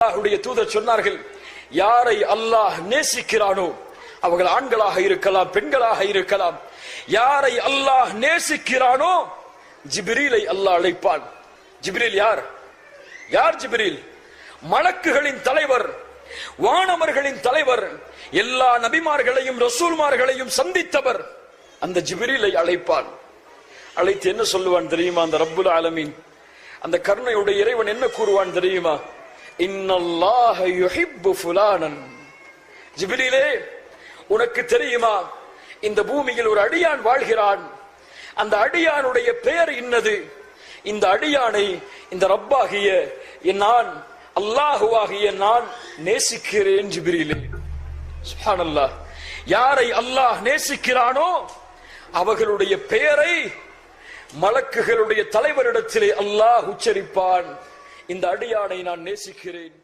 அல்லாஹ்வுடைய தூதர் சொன்னார்கள், யாரை அல்லாஹ் நேசிக்கிறானோ அவர்கள் ஆண்களாக இருக்கலாம், பெண்களாக இருக்கலாம், யாரை அல்லாஹ் நேசிக்கிறானோ ஜிப்ரீலை அல்லாஹ் அழைப்பான். ஜிப்ரீல் யார்? யார் ஜிப்ரீல்? மலக்குகளின் தலைவர், வானவர்களின் தலைவர், எல்லா நபிமார்களையும் ரசூல்மார்களையும் சந்தித்தவர். அந்த ஜிப்ரீலை அழைப்பான். அழைத்து என்ன சொல்லுவான் தெரியுமா? அந்த ரப்புல் ஆலமீன், அந்த கருணையுடைய இறைவன் என்ன கூறுவான் தெரியுமா? இன்னல்லாஹ யுஹிப்பு ஃபுலானன். ஜிப்ரீலே, உனக்கு தெரியுமா இந்த பூமியில் ஒரு அடியான் வாழ்கிறான், அந்த அடியானுடைய பெயர் இன்னது, இந்த அடியானை இந்த ரப்பாகிய நான், அல்லாஹுவாகிய நான் நேசிக்கிறேன். ஜிப்ரீலே, சுப்ஹானல்லாஹ். யாரை அல்லாஹ் நேசிக்கிறானோ அவர்களுடைய பெயரை மலக்குகளுடைய தலைவரிடத்திலே அல்லாஹ் உச்சரிப்பான், இந்த அடியானை நான் நேசிக்கிறேன்.